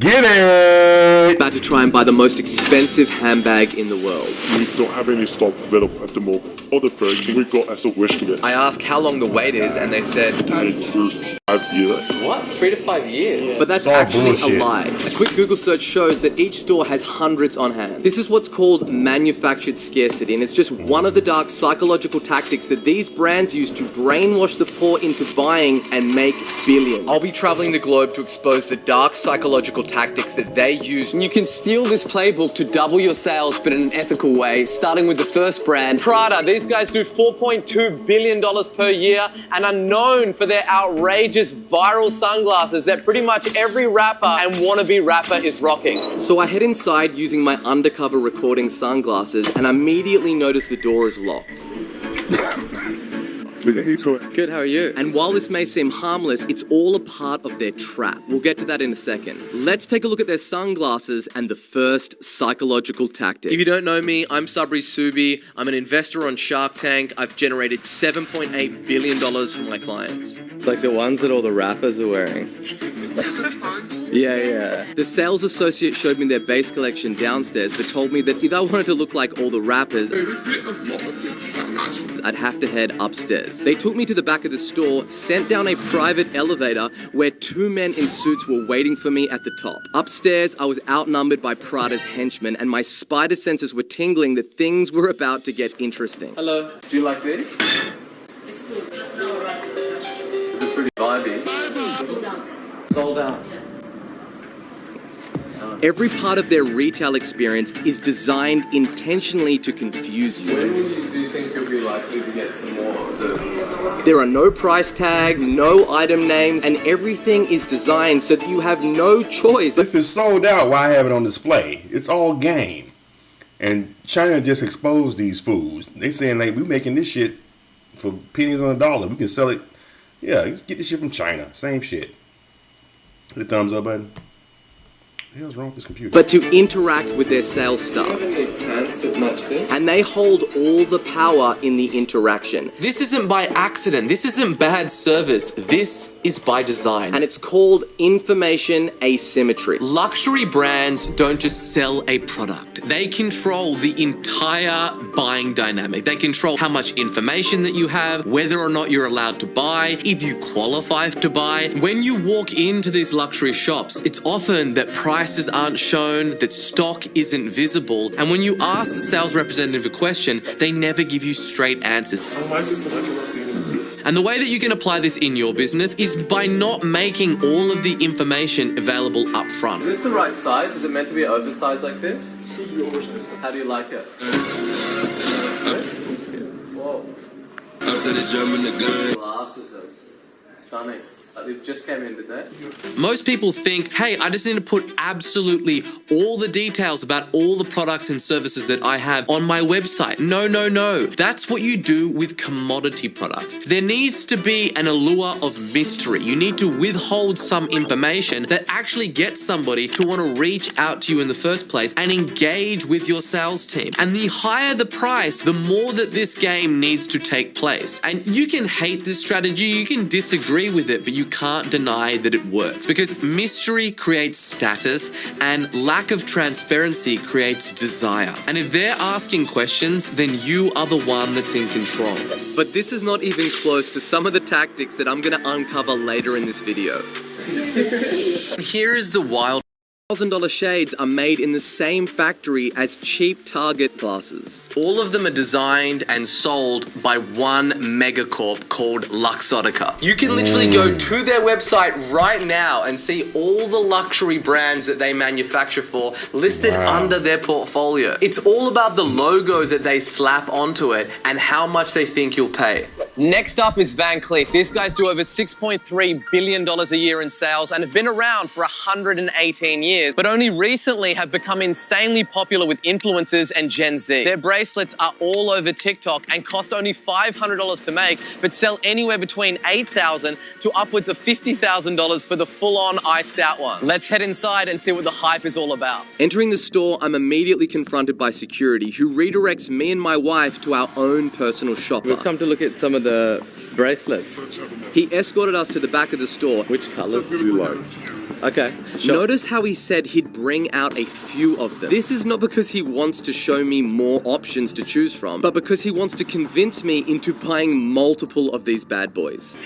Get it! About to try and buy the most expensive handbag in the world. We don't have any stock available at the moment. All the versions we got as a wish list. I asked how long the wait is, and they said 3 to 5 years. What? 3 to 5 years? But that's all actually bullshit. a lie. A quick Google search shows that each store has hundreds on hand. This is what's called manufactured scarcity, and it's just one of the dark psychological tactics that these brands use to brainwash the poor into buying and make billions. I'll be traveling the globe to expose the dark psychological tactics that they use. You can steal this playbook to double your sales, but in an ethical way, starting with the first brand, Prada. These guys do $4.2 billion per year and are known for their outrageous viral sunglasses that pretty much every rapper and wannabe rapper is rocking. So I head inside using my undercover recording sunglasses and immediately notice the door is locked. Good, how are you? And while this may seem harmless, it's all a part of their trap. We'll get to that in a second. Let's take a look at their sunglasses and the first psychological tactic. If you don't know me, I'm Sabri Subi. I'm an investor on Shark Tank. I've generated $7.8 billion from my clients. It's like the ones that all the rappers are wearing. Yeah. The sales associate showed me their base collection downstairs, but told me that if I wanted to look like all the rappers, I'd have to head upstairs. They took me to the back of the store, sent down a private elevator where 2 men in suits were waiting for me at the top. Upstairs, I was outnumbered by Prada's henchmen, and my spider senses were tingling that things were about to get interesting. Hello, do you like this? It's good, just now arrived. It's pretty vibey. Sold out. Sold out. Every part of their retail experience is designed intentionally to confuse you. When do you think you'll be likely to get some more of the... There are no price tags, no item names, and everything is designed so that you have no choice. If it's sold out, why have it on display? It's all game. And China just exposed these fools. They saying like, we making this shit for pennies on a dollar. We can sell it. Yeah, let's get this shit from China. Same shit. Hit the thumbs up button. What the hell's wrong with this computer? But to interact with their sales staff. Do you have any pants that match this? And they hold all the power in the interaction. This isn't by accident. This isn't bad service. This is by design. And it's called information asymmetry. Luxury brands don't just sell a product. They control the entire buying dynamic. They control how much information that you have, whether or not you're allowed to buy, if you qualify to buy. When you walk into these luxury shops, it's often that prices aren't shown, that stock isn't visible. And when you ask the sales representative a question, they never give you straight answers. And the way that you can apply this in your business is by not making all of the information available up front. Is this the right size? Is it meant to be oversized like this? Should be oversized. How do you like it? Whoa. Glasses are stunning. These just came in, did they? Most people think, hey, I just need to put absolutely all the details about all the products and services that I have on my website. No. That's what you do with commodity products. There needs to be an allure of mystery. You need to withhold some information that actually gets somebody to want to reach out to you in the first place and engage with your sales team. And the higher the price, the more that this game needs to take place. And you can hate this strategy, you can disagree with it, but you can't deny that it works, because mystery creates status and lack of transparency creates desire. And if they're asking questions, then you are the one that's in control. But this is not even close to some of the tactics that I'm going to uncover later in this video. Here is the wild. $1,000 shades are made in the same factory as cheap Target glasses. All of them are designed and sold by one megacorp called Luxottica. You can literally go to their website right now and see all the luxury brands that they manufacture for listed under their portfolio. It's all about the logo that they slap onto it and how much they think you'll pay. Next up is Van Cleef. These guys do over $6.3 billion a year in sales and have been around for 118 years, but only recently have become insanely popular with influencers and Gen Z. Their bracelets are all over TikTok and cost only $500 to make, but sell anywhere between $8,000 to upwards of $50,000 for the full-on iced out ones. Let's head inside and see what the hype is all about. Entering the store, I'm immediately confronted by security, who redirects me and my wife to our own personal shopper. We've come to look at some of the bracelets. He escorted us to the back of the store. Which colors do you like? Okay, sure. Notice how he said he'd bring out a few of them. This is not because he wants to show me more options to choose from, but because he wants to convince me into buying multiple of these bad boys.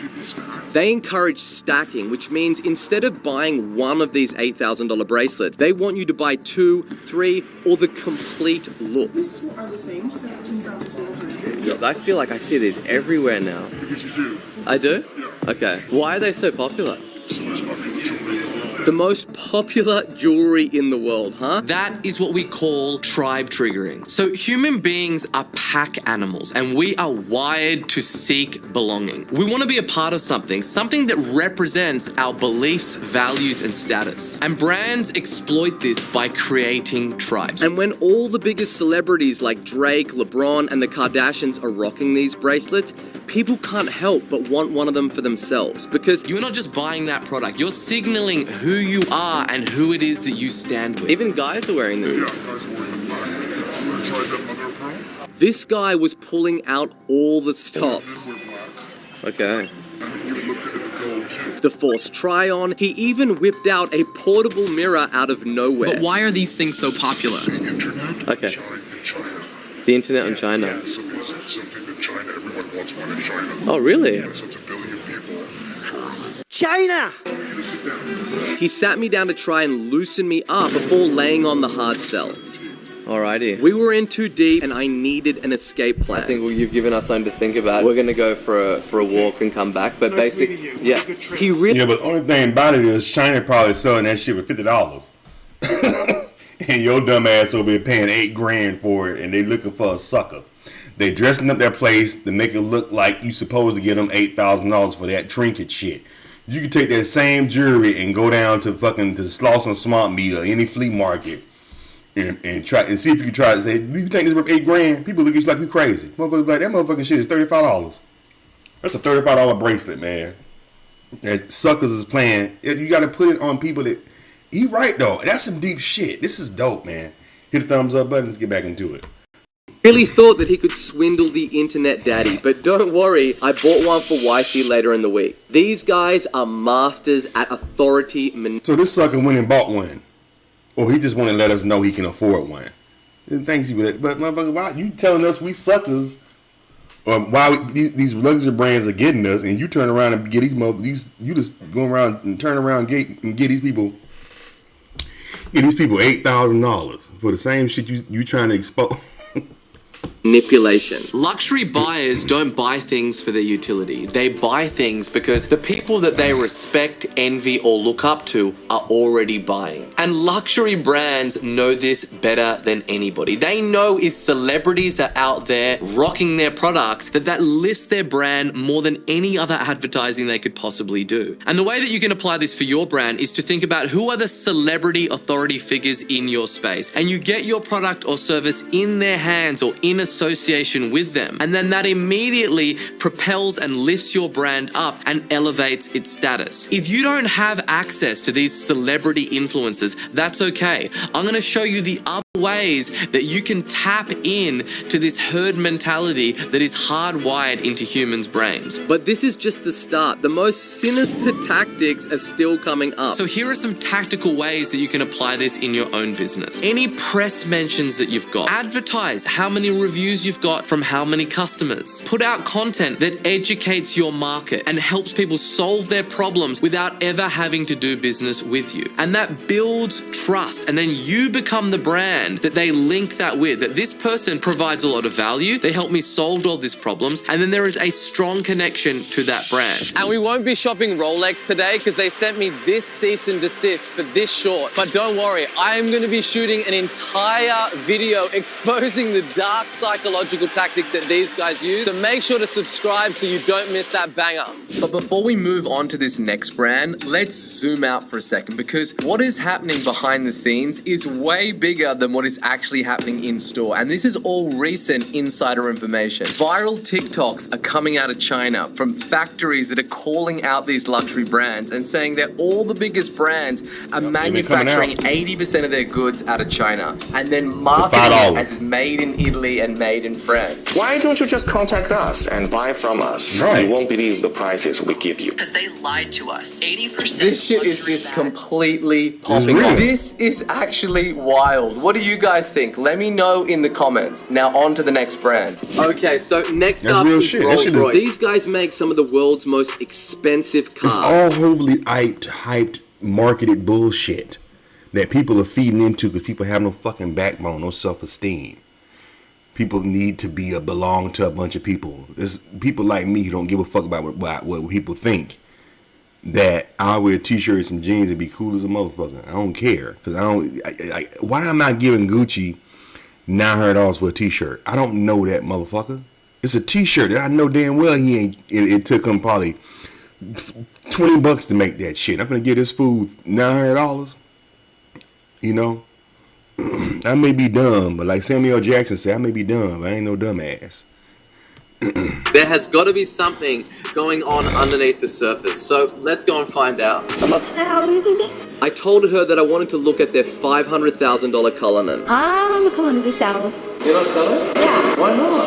They encourage stacking, which means instead of buying one of these $8,000 bracelets, they want you to buy 2, 3, or the complete look. These two are the same, 17,700. I feel like I see these everywhere now. Because you do. I do? Yeah. Okay. Why are they so popular? So much popular jewelry. The most popular jewelry in the world, huh? That is what we call tribe triggering. So human beings are pack animals and we are wired to seek belonging. We want to be a part of something that represents our beliefs, values, and status. And brands exploit this by creating tribes. And when all the biggest celebrities like Drake, LeBron, and the Kardashians are rocking these bracelets, people can't help but want one of them for themselves because You're not just buying that product, you're signaling who you are and who it is that you stand with. even guys are wearing them. Yeah, guys wearing black. You wanna try that mother of pearl? This guy was pulling out all the stops. Men wear black. Okay. And you look at the gold too. The forced try-on, he even whipped out a portable mirror out of nowhere. But why are these things so popular? The internet. Okay. In China. The internet in China. So there's something in China. Everyone wants one in China. Oh, really? There's such a billion people. China! I want you to sit down. He sat me down to try and loosen me up before laying on the hard sell. Alrighty. We were in too deep and I needed an escape plan. I think you've given us something to think about. We're gonna go for a walk and come back, but basically, yeah. He really Yeah, but the only thing about it is China probably selling that shit for $50. And your dumb ass over here paying $8,000 for it and they looking for a sucker. They dressing up their place to make it look like you supposed to get them $8,000 for that trinket shit. You can take that same jewelry and go down to fucking to Slauson Smart Meet or any flea market and try and see if you can try to say, do you think this is worth $8,000? People look at you like you crazy. Motherfuckers like that motherfucking shit is $35. That's a $35 bracelet, man. That suckers is playing. You got to put it on people that. He right though. That's some deep shit. This is dope, man. Hit the thumbs up button. Let's get back into it. really thought that he could swindle the internet daddy, but don't worry, I bought one for wifey later in the week. These guys are masters at authority So this sucker went and bought one. Or he just want to let us know he can afford one. Thanks you for that. But motherfucker, why you telling us we suckers? Or why these luxury brands are getting us, and you turn around and get these you just go around and turn around and get these people $8,000 for the same shit you trying to expose. Manipulation. Luxury buyers don't buy things for their utility. They buy things because the people that they respect, envy, or look up to are already buying. And luxury brands know this better than anybody. They know if celebrities are out there rocking their products, that lifts their brand more than any other advertising they could possibly do. And the way that you can apply this for your brand is to think about who are the celebrity authority figures in your space. And you get your product or service in their hands or in association with them, and then that immediately propels and lifts your brand up and elevates its status. If you don't have access to these celebrity influencers, that's okay. I'm going to show you the other ways that you can tap in to this herd mentality that is hardwired into humans' brains. But this is just the start. The most sinister tactics are still coming up. So here are some tactical ways that you can apply this in your own business. Any press mentions that you've got, advertise how many reviews you've got from how many customers. Put out content that educates your market and helps people solve their problems without ever having to do business with you. And that builds trust, and then you become the brand that they link that with, that this person provides a lot of value, they help me solve all these problems, and then there is a strong connection to that brand. And we won't be shopping Rolex today because they sent me this cease and desist for this short. But don't worry, I am going to be shooting an entire video exposing the dark psychological tactics that these guys use. So make sure to subscribe so you don't miss that banger. But before we move on to this next brand, let's zoom out for a second, because what is happening behind the scenes is way bigger than than what is actually happening in store. And this is all recent insider information. Viral TikToks are coming out of China from factories that are calling out these luxury brands and saying that all the biggest brands are manufacturing 80% of their goods out of China and then marketing it as made in Italy and made in France. Why don't you just contact us and buy from us? Right. You won't believe the prices we give you. Because they lied to us. 80%. This shit is just completely popping off. This is actually wild. What do you guys think? Let me know in the comments. Now on to the next brand. Okay, so next That's up real is shit. Rolls-Royce. These guys make some of the world's most expensive cars. It's all overly hyped, marketed bullshit that people are feeding into because people have no fucking backbone, no self-esteem. People need to belong to a bunch of people. There's people like me who don't give a fuck about what people think. That I'll wear t-shirts and jeans and be cool as a motherfucker. I don't care. Because why am I giving Gucci $900 for a t-shirt? I don't know that motherfucker. It's a t-shirt. I know damn well he ain't. It took him probably $20 to make that shit. I'm gonna give this fool $900. You know, I may be dumb, but like Samuel L. Jackson said, I may be dumb, but I ain't no dumbass. There has got to be something going on underneath the surface. So let's go and find out. I told her that I wanted to look at their $500,000 Cullinan. You're not selling? Yeah. Why not?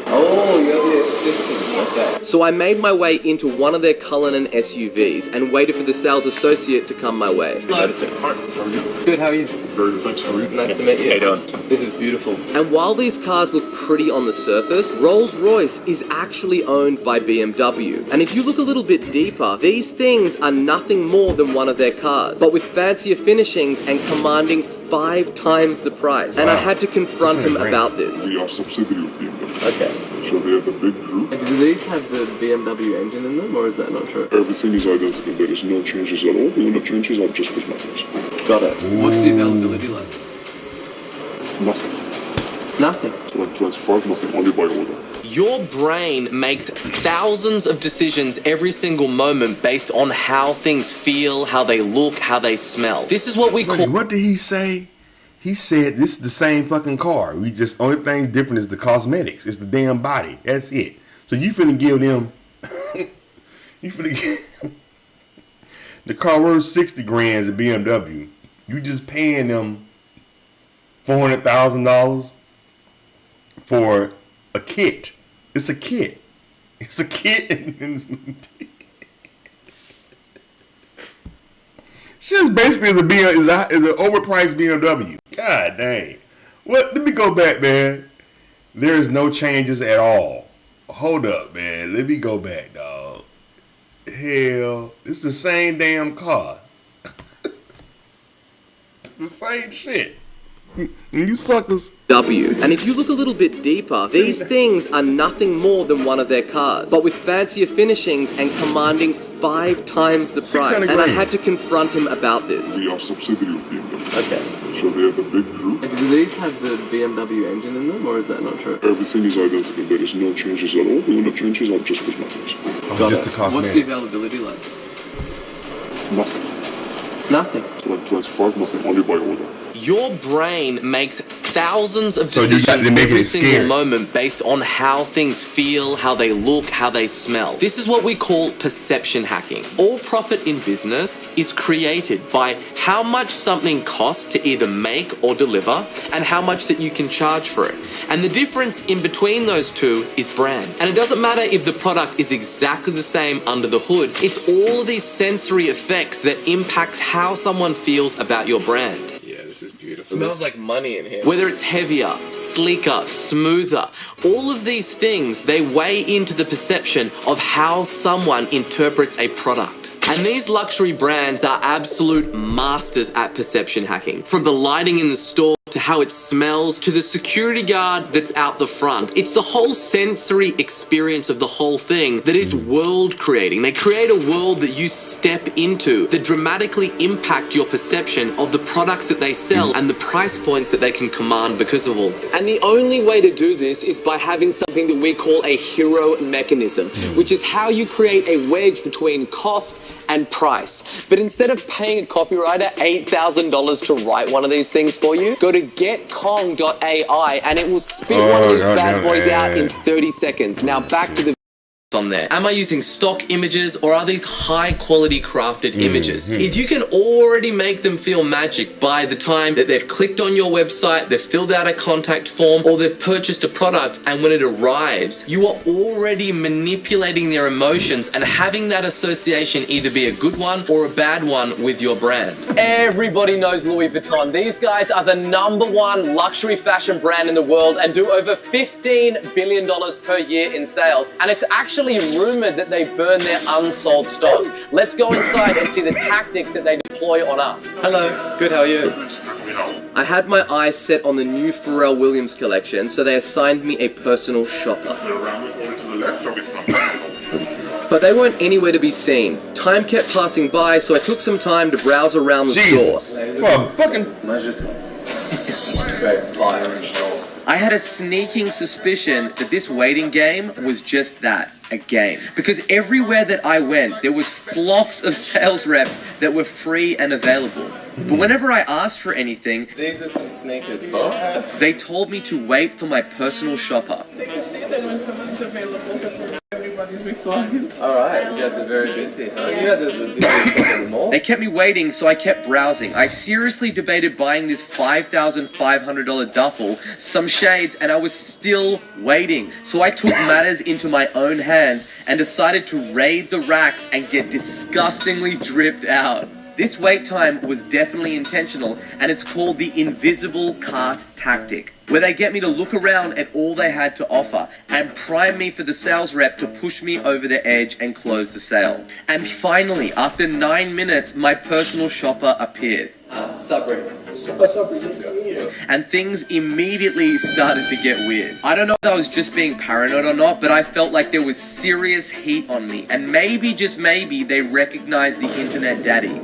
Oh, you're the assistant. Okay. So I made my way into one of their Cullinan SUVs and waited for the sales associate to come my way. Madison. Hi, how are you? Good, how are you? Very good, thanks. How are you? Nice to meet you. How you doing? This is beautiful. And while these cars look pretty on the surface, Rolls-Royce is actually owned by BMW. And if you look a little bit deeper, these things are nothing more than one of their cars, but with fancier finishings and commanding 5 times the price. And I had to confront him about this. We are subsidiary of BMW. Okay. So they have a big group. And do these have the BMW engine in them, or is that not true? Everything is identical. There is no changes at all. The only changes are just cosmetics. Got it. What's the availability like? Nothing. Nothing. 2025, nothing. Only by order. Your brain makes thousands of decisions every single moment based on how things feel, how they look, how they smell. This is what we call... What did he say? He said this is the same fucking car. We just, only thing different is the cosmetics. It's the damn body. That's it. So you finna give them... you finna give... the car worth 60 grand at BMW. You just paying them $400,000 for a kit. It's a kit. It's a kit. Shit basically is an overpriced BMW. God dang. What? Let me go back, man. There is no changes at all. Hold up, man. Let me go back, dog. Hell, it's the same damn car. It's the same shit. You suckers. And if you look a little bit deeper, these things are nothing more than one of their cars, but with fancier finishings and commanding 5 times the price. And I had to confront him about this. We are subsidiary of BMW. Okay. So they have a big group. And do these have the BMW engine in them, or is that not true? Everything is identical. There is no changes at all. The only changes are just cosmetics. Got just it. the cosmetics. What's the availability like? Nothing. Nothing. 2025, nothing. Only by order. Your brain makes thousands of So you got decisions to make every it single scarce. moment based on how things feel, how they look, how they smell. This is what we call perception hacking. All profit in business is created by how much something costs to either make or deliver and how much that you can charge for it. And the difference in between those two is brand. And it doesn't matter if the product is exactly the same under the hood. It's all of these sensory effects that impact how someone feels about your brand. This is beautiful. Smells like money in here. Whether it's heavier, sleeker, smoother, all of these things, they weigh into the perception of how someone interprets a product. And these luxury brands are absolute masters at perception hacking. From the lighting in the store to how it smells, to the security guard that's out the front. It's the whole sensory experience of the whole thing that is world creating. They create a world that you step into that dramatically impact your perception of the products that they sell and the price points that they can command because of all this. And the only way to do this is by having something that we call a hero mechanism, which is how you create a wedge between cost and price. But instead of paying a copywriter $8,000 to write one of these things for you, go to getkong.ai and it will spit one of these bad boys out in 30 seconds. Now back to the on there. Am I using stock images or are these high quality crafted images? If you can already make them feel magic by the time that they've clicked on your website, they've filled out a contact form, or they've purchased a product, and when it arrives, you are already manipulating their emotions and having that association either be a good one or a bad one with your brand. Everybody knows Louis Vuitton. These guys are the #1 luxury fashion brand in the world and do over $15 billion per year in sales. And it's actually rumored that they burn their unsold stock. Let's go inside and see the tactics that they deploy on us. Hello, good, how are you? I had my eyes set on the new Pharrell Williams collection, so they assigned me a personal shopper. But they weren't anywhere to be seen. Time kept passing by, so I took some time to browse around the store. Well, fucking I had a sneaking suspicion that this waiting game was just that, a game. Because everywhere that I went, there was flocks of sales reps that were free and available. But whenever I asked for anything, These are some sneakers, huh? they told me to wait for my personal shopper. They can see that when someone's available before everybody's replying. Alright, you guys are very busy, huh? You guys are busy in the mall? They kept me waiting, so I kept browsing. I seriously debated buying this $5,500 duffel, some shades, and I was still waiting. So I took matters into my own hands and decided to raid the racks and get disgustingly dripped out. This wait time was definitely intentional, and it's called the invisible cart tactic, where they get me to look around at all they had to offer and prime me for the sales rep to push me over the edge and close the sale. And finally, after 9 minutes, my personal shopper appeared. Sabri. And things immediately started to get weird. I don't know if I was just being paranoid or not, but I felt like there was serious heat on me. And maybe, just maybe, they recognized the internet daddy.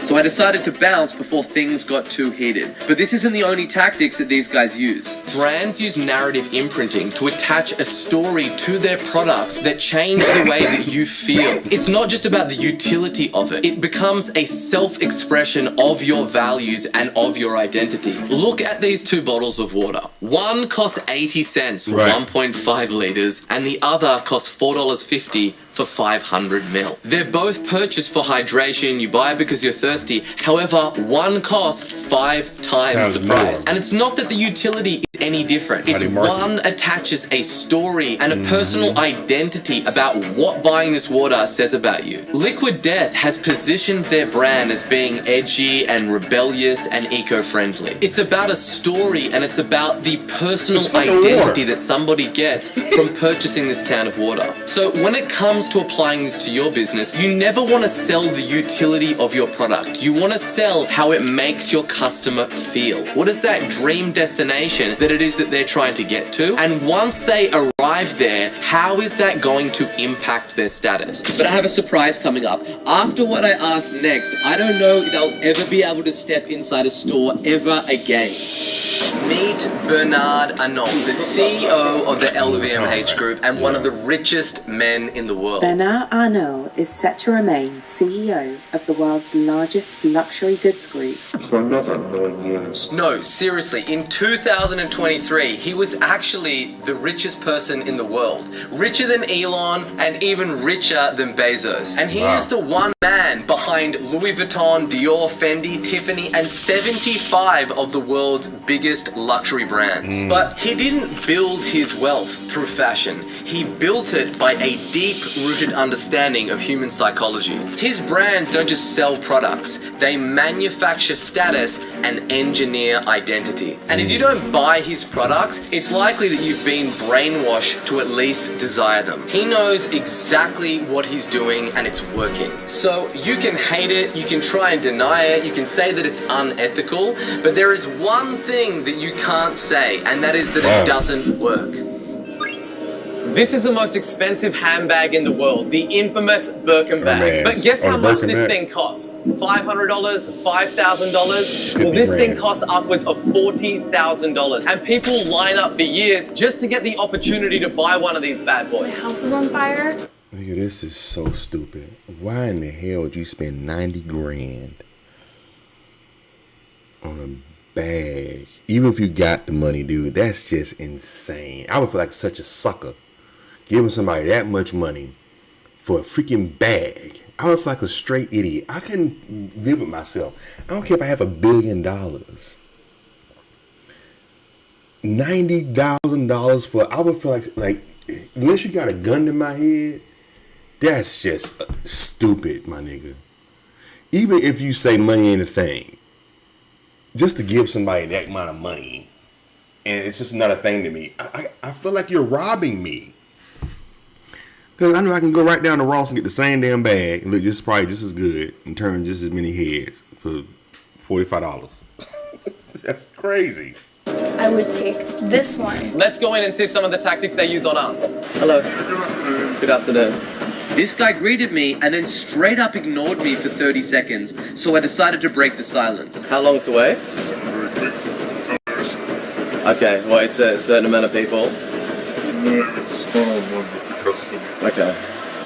So I decided to bounce before things got too heated. But this isn't the only tactics that these guys use. Brands use narrative imprinting to attach a story to their products that change the way that you feel. It's not just about the utility of it. It becomes a self-expression of your values and of your identity. Look at these two bottles of water. One costs 80 cents for 1.5 liters, and the other costs $4.50 for 500 ml. They're both purchased for hydration. You buy it because you're thirsty. However, one costs 5 times the price. And it's not that the utility is any different. It's one attaches a story and a personal identity about what buying this water says about you. Liquid Death has positioned their brand as being edgy and rebellious and eco-friendly. It's about a story, and it's about the personal identity that somebody gets from purchasing this can of water. So when it comes to applying this to your business, you never want to sell the utility of your product. You want to sell how it makes your customer feel. What is that dream destination that it is that they're trying to get to? And once they arrive there, how is that going to impact their status? But I have a surprise coming up. After what I asked next, I don't know if I'll ever be able to step inside a store ever again. Meet Bernard Arnault, the CEO of the LVMH Group and one of the richest men in the world. Bernard Arnault is set to remain CEO of the world's largest luxury goods group for another 9 years. No, seriously, in 2023, he was actually the richest person in the world. Richer than Elon and even richer than Bezos. And he is the one man behind Louis Vuitton, Dior, Fendi, Tiffany, and 75 of the world's biggest luxury brands. But he didn't build his wealth through fashion. He built it by a deep-rooted understanding of human psychology. His brands don't just sell products, they manufacture status and engineer identity. And if you don't buy his products, it's likely that you've been brainwashed to at least desire them. He knows exactly what he's doing and it's working. So you can hate it, you can try and deny it, you can say that it's unethical, but there is one thing that you can't say, and that is that it doesn't work. This is the most expensive handbag in the world, the infamous Birkin bag. But guess how much this thing costs? $500? $5,000? Well, this thing costs upwards of $40,000. And people line up for years just to get the opportunity to buy one of these bad boys. My house is on fire. Nigga, this is so stupid. Why in the hell would you spend 90 grand on a bag? Even if you got the money, dude, that's just insane. I would feel like such a sucker giving somebody that much money for a freaking bag. I would feel like a straight idiot. I couldn't live with myself. I don't care if I have $1 billion. $90,000 for, I would feel like unless you got a gun to my head, that's just stupid, my nigga. Even if you say money ain't a thing, just to give somebody that amount of money, and it's just not a thing to me. I feel like you're robbing me. Because I know I can go right down to Ross and get the same damn bag and look just probably just as good and turn just as many heads for $45. That's crazy. I would take this one. Let's go in and see some of the tactics they use on us. Hello. Good afternoon. This guy greeted me and then straight up ignored me for 30 seconds, so I decided to break the silence. How long's the wait? Okay, well, it's a certain amount of people. No, it's one-on-one with the customer. Okay.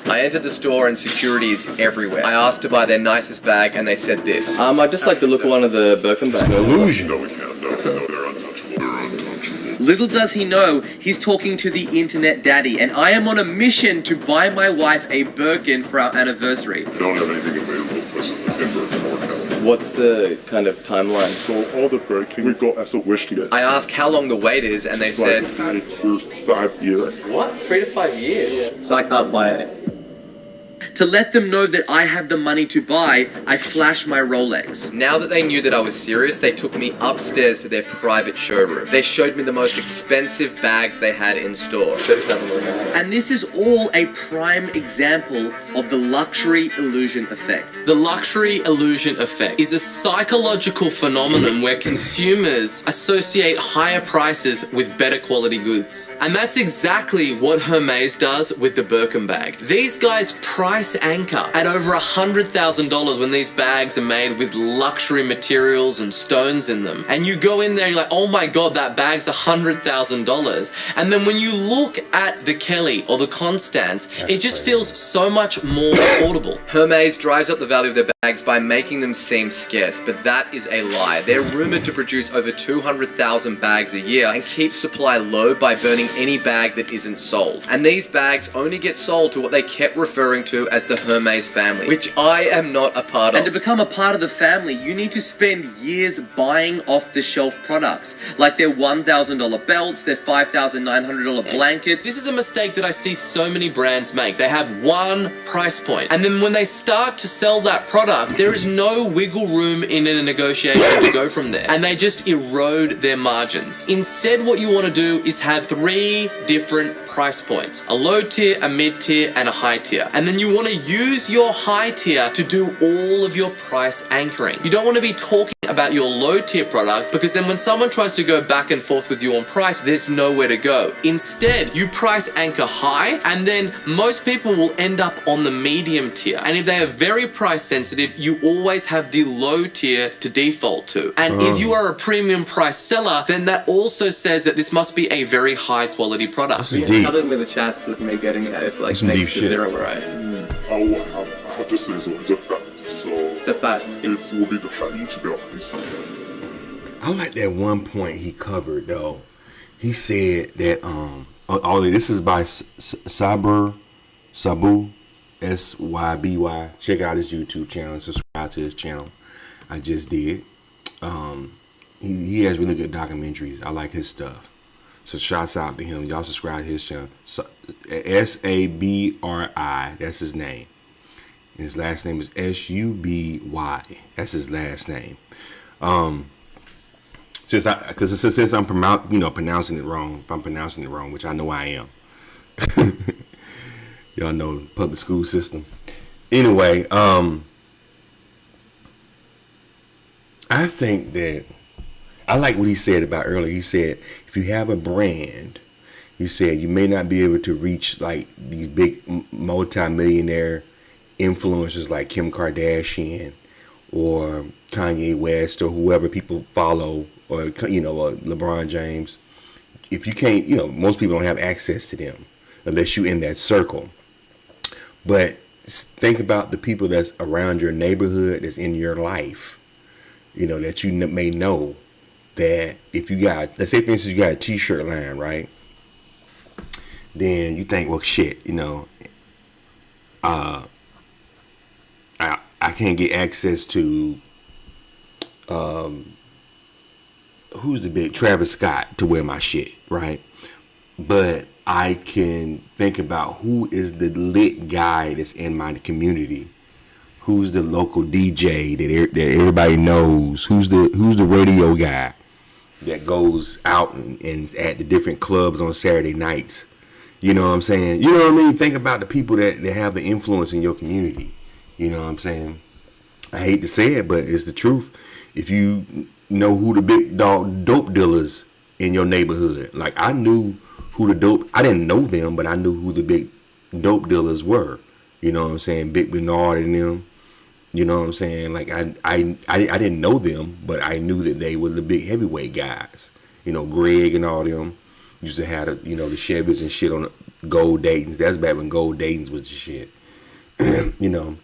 I entered the store and security is everywhere. I asked to buy their nicest bag and they said this. I'd just like to look at one of the Birkin bags. Illusion. No, we can't. No, they're untouchable. They're untouchable. Little does he know, he's talking to the internet daddy, and I am on a mission to buy my wife a Birkin for our anniversary. We don't have anything available presently in Birkin or Cali. What's the kind of timeline? So all the Birkin we got as a wish list. I asked how long the wait is, and they said... Like 3 to 5 years. What? 3 to 5 years? So I can't buy it. To let them know that I have the money to buy, I flashed my Rolex. Now that they knew that I was serious, they took me upstairs to their private showroom. They showed me the most expensive bags they had in store. And this is all a prime example of the luxury illusion effect. The luxury illusion effect is a psychological phenomenon where consumers associate higher prices with better quality goods. And that's exactly what Hermes does with the Birkin bag. These guys price anchor at over $100,000 when these bags are made with luxury materials and stones in them. And you go in there and you're like, oh my god, that bag's $100,000. And then when you look at the Kelly or the Constance, it just feels so much more affordable. Hermes drives up the value of their bags by making them seem scarce, but that is a lie. They're rumored to produce over 200,000 bags a year and keep supply low by burning any bag that isn't sold. And these bags only get sold to what they kept referring to as the Hermes family, which I am not a part of. And to become a part of the family, you need to spend years buying off-the-shelf products, like their $1,000 belts, their $5,900 blankets. This is a mistake that I see so many brands make. They have one price point, and then when they start to sell that product, there is no wiggle room in a negotiation to go from there, and they just erode their margins. Instead, what you want to do is have 3 different price points: a low tier, a mid tier, and a high tier. And then you want to use your high tier to do all of your price anchoring. You don't want to be talking about your low tier product, because then when someone tries to go back and forth with you on price, there's nowhere to go. Instead, you price anchor high, and then most people will end up on the medium tier. And if they are very price sensitive, you always have the low tier to default to. And if you are a premium price seller, then that also says that this must be a very high quality product. Probably the chances of me getting this like next to 0, right? I will have to say it's a fact. So it's a fact. It will be the fact. You need to be honest. I like that one point he covered though. He said that all this is by Sabu SYBY. Check out his YouTube channel and subscribe to his channel. I just did. He has really good documentaries. I like his stuff. So shouts out to him. Y'all subscribe to his channel. SABRI. That's his name. And his last name is SUBY. That's his last name. Since I'm pronouncing it wrong, if I'm pronouncing it wrong, which I know I am. Y'all know the public school system. Anyway, I think that I like what he said about earlier. He said, if you have a brand, he said you may not be able to reach like these big multi-millionaire influencers like Kim Kardashian or Kanye West or whoever people follow, or LeBron James. If you can't, most people don't have access to them unless you're in that circle. But think about the people that's around your neighborhood, that's in your life, you know, that you may know, that if you got, let's say for instance, you got a t-shirt line, right? Then you think, well, shit, you know, I can't get access to, who's the big Travis Scott to wear my shit, right? But I can think about who is the lit guy that's in my community, who's the local DJ that everybody knows, who's the radio guy that goes out and at the different clubs on Saturday nights. You know what I'm saying? You know what I mean? Think about the people that have the influence in your community. You know what I'm saying? I hate to say it, but it's the truth. If you know who the big dog dope dealers in your neighborhood, like I knew who the dope, I didn't know them, but I knew who the big dope dealers were. You know what I'm saying? Big Bernard and them. You know what I'm saying? Like I didn't know them, but I knew that they were the big heavyweight guys. You know, Greg and all them used to have the, you know, the Chevys and shit on the Gold Daytons. That's back when Gold Daytons was the shit. You know,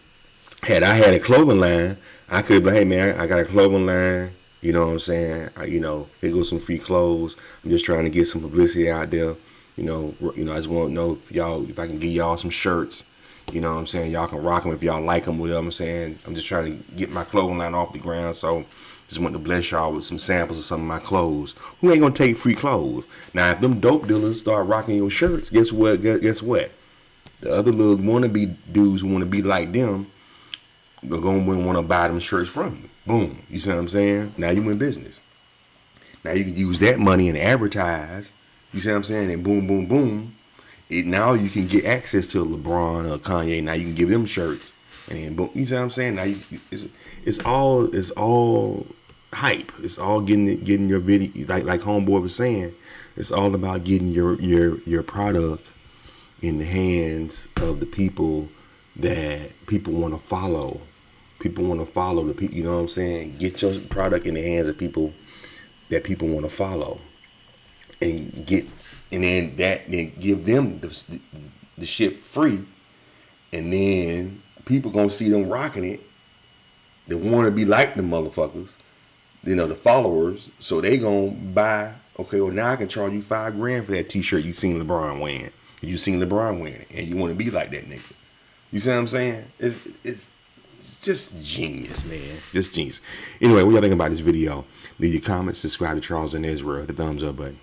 had I had a clothing line, I could be like, hey man, I got a clothing line. You know what I'm saying? You know, here goes some free clothes. I'm just trying to get some publicity out there. You know, I just want to know if I can give y'all some shirts. You know what I'm saying? Y'all can rock them if y'all like them, whatever I'm saying. I'm just trying to get my clothing line off the ground. So just want to bless y'all with some samples of some of my clothes. Who ain't going to take free clothes? Now, if them dope dealers start rocking your shirts, guess what? Guess what? The other little wannabe dudes who want to be like them are going to want to buy them shirts from you. Boom. You see what I'm saying? Now you in business. Now you can use that money and advertise. You see what I'm saying? And boom, boom, boom. Now you can get access to a LeBron or a Kanye. Now you can give them shirts. And then boom. You see what I'm saying? Now it's all hype. It's all getting your video, like Homeboy was saying. It's all about getting your product in the hands of the people that people want to follow. People want to follow the people, you know what I'm saying? Get your product in the hands of people that people want to follow, and then give them the shit free, and then people gonna see them rocking it. They want to be like the motherfuckers, you know, the followers. So they gonna buy. Okay, well now I can charge you $5,000 for that T-shirt you seen LeBron wearing. You seen LeBron wearing it, and you want to be like that nigga. You see what I'm saying? It's just genius, man. Just genius. Anyway, what y'all think about this video? Leave your comments, subscribe to Charles and Israel, the thumbs up button.